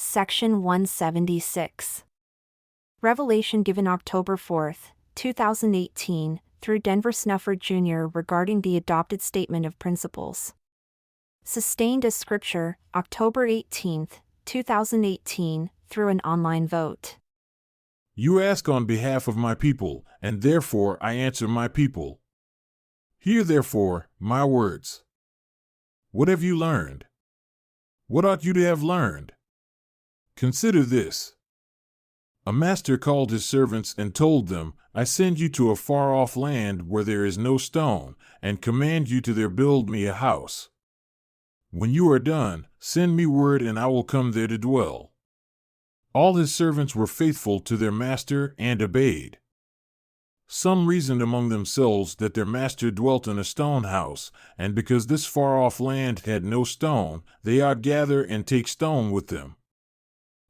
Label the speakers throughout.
Speaker 1: Section 176. Revelation given October 4, 2018, through Denver Snufford Jr. regarding the adopted statement of principles. Sustained as Scripture, October 18, 2018, through an online vote.
Speaker 2: You ask on behalf of my people, and therefore I answer my people. Hear therefore my words. What have you learned? What ought you to have learned? Consider this. A master called his servants and told them, I send you to a far-off land where there is no stone, and command you to there build me a house. When you are done, send me word and I will come there to dwell. All his servants were faithful to their master and obeyed. Some reasoned among themselves that their master dwelt in a stone house, and because this far-off land had no stone, they ought gather and take stone with them.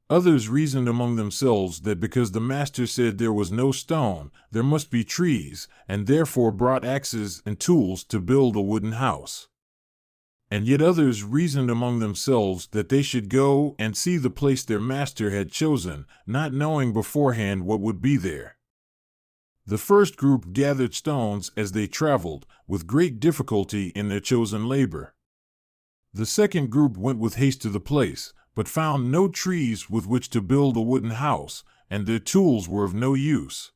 Speaker 2: Others reasoned among themselves that because the master said there was no stone, there must be trees, and therefore brought axes and tools to build a wooden house. And yet others reasoned among themselves that they should go and see the place their master had chosen, not knowing beforehand what would be there. The first group gathered stones as they traveled, with great difficulty in their chosen labor. The second group went with haste to the place, but found no trees with which to build a wooden house, and their tools were of no use.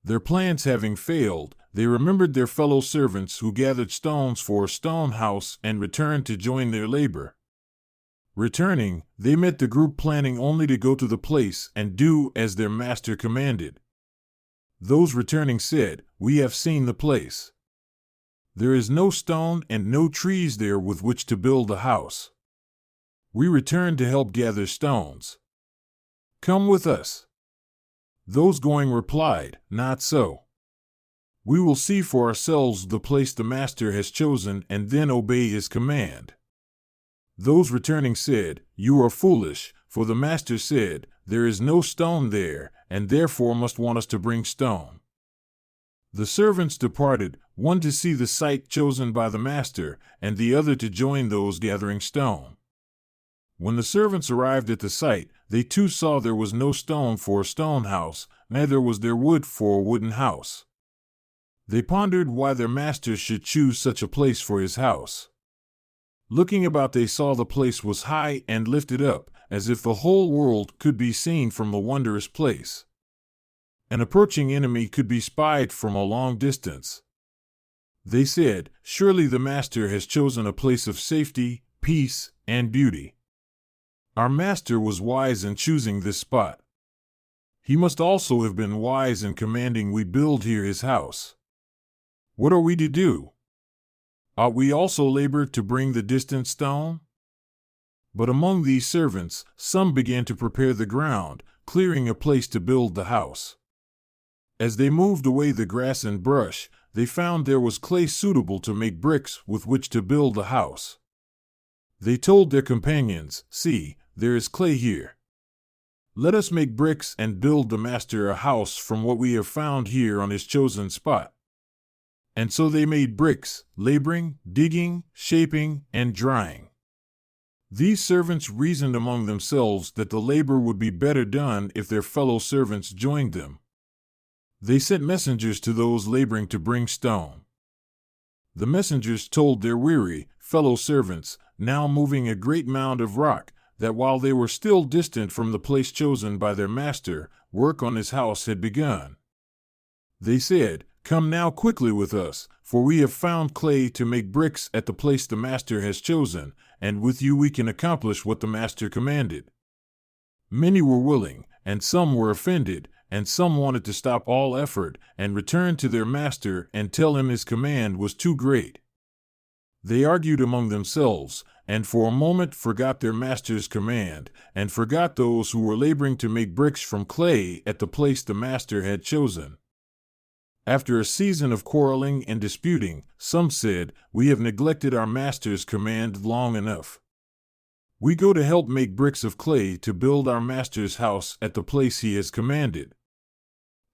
Speaker 2: Their plans having failed, they remembered their fellow servants who gathered stones for a stone house and returned to join their labor. Returning, they met the group planning only to go to the place and do as their master commanded. Those returning said, We have seen the place. There is no stone and no trees there with which to build a house. We return to help gather stones. Come with us. Those going replied, Not so. We will see for ourselves the place the master has chosen and then obey his command. Those returning said, You are foolish, for the master said, There is no stone there, and therefore must want us to bring stone. The servants departed, one to see the site chosen by the master, and the other to join those gathering stone. When the servants arrived at the site, they too saw there was no stone for a stone house, neither was there wood for a wooden house. They pondered why their master should choose such a place for his house. Looking about, they saw the place was high and lifted up, as if the whole world could be seen from the wondrous place. An approaching enemy could be spied from a long distance. They said, Surely the master has chosen a place of safety, peace, and beauty. Our master was wise in choosing this spot. He must also have been wise in commanding we build here his house. What are we to do? Ought we also labor to bring the distant stone? But among these servants, some began to prepare the ground, clearing a place to build the house. As they moved away the grass and brush, they found there was clay suitable to make bricks with which to build the house. They told their companions, See, there is clay here. Let us make bricks and build the master a house from what we have found here on his chosen spot. And so they made bricks, laboring, digging, shaping, and drying. These servants reasoned among themselves that the labor would be better done if their fellow servants joined them. They sent messengers to those laboring to bring stone. The messengers told their weary fellow servants, now moving a great mound of rock, that while they were still distant from the place chosen by their master, work on his house had begun. They said, Come now quickly with us, for we have found clay to make bricks at the place the master has chosen, and with you we can accomplish what the master commanded. Many were willing, and some were offended, and some wanted to stop all effort and return to their master and tell him his command was too great. They argued among themselves, and for a moment forgot their master's command, and forgot those who were laboring to make bricks from clay at the place the master had chosen. After a season of quarreling and disputing, some said, We have neglected our master's command long enough. We go to help make bricks of clay to build our master's house at the place he has commanded.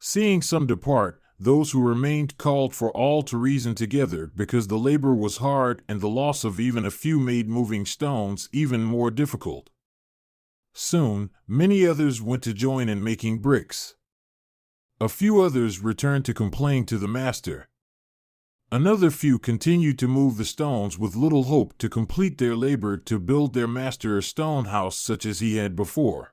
Speaker 2: Seeing some depart, those who remained called for all to reason together, because the labor was hard and the loss of even a few made moving stones even more difficult. Soon, many others went to join in making bricks. A few others returned to complain to the master. Another few continued to move the stones with little hope to complete their labor to build their master a stone house such as he had before.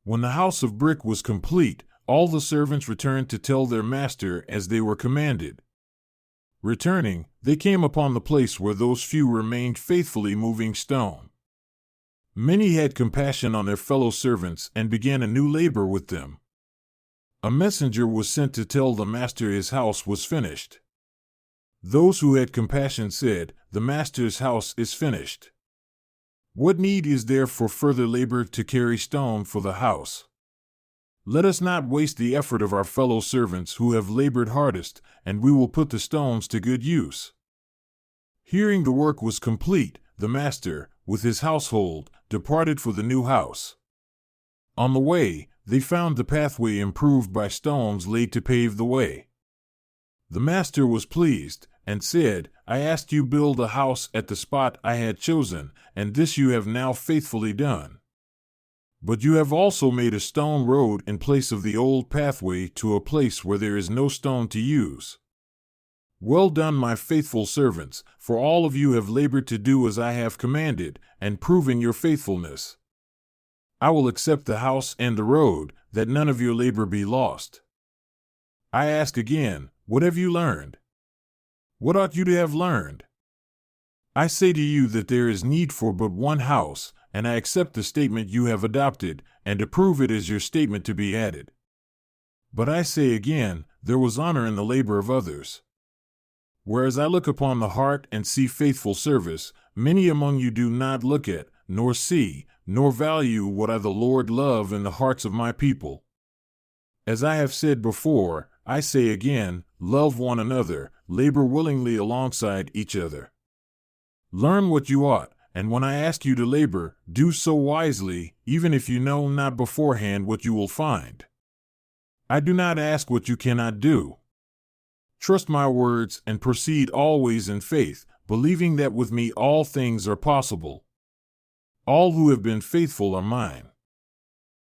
Speaker 2: When the house of brick was complete, all the servants returned to tell their master as they were commanded. Returning, they came upon the place where those few remained faithfully moving stone. Many had compassion on their fellow servants and began a new labor with them. A messenger was sent to tell the master his house was finished. Those who had compassion said, "The master's house is finished. What need is there for further labor to carry stone for the house? Let us not waste the effort of our fellow servants who have labored hardest, and we will put the stones to good use." Hearing the work was complete, the master, with his household, departed for the new house. On the way, they found the pathway improved by stones laid to pave the way. The master was pleased, and said, "I asked you build a house at the spot I had chosen, and this you have now faithfully done. But you have also made a stone road in place of the old pathway to a place where there is no stone to use. Well done, my faithful servants, for all of you have labored to do as I have commanded, and proven your faithfulness. I will accept the house and the road, that none of your labor be lost. I ask again, what have you learned? What ought you to have learned? I say to you that there is need for but one house, and I accept the statement you have adopted, and approve it as your statement to be added. But I say again, there was honor in the labor of others. Whereas I look upon the heart and see faithful service, many among you do not look at, nor see, nor value what I the Lord love in the hearts of my people. As I have said before, I say again, love one another, labor willingly alongside each other. Learn what you ought, and when I ask you to labor, do so wisely, even if you know not beforehand what you will find. I do not ask what you cannot do. Trust my words and proceed always in faith, believing that with me all things are possible. All who have been faithful are mine.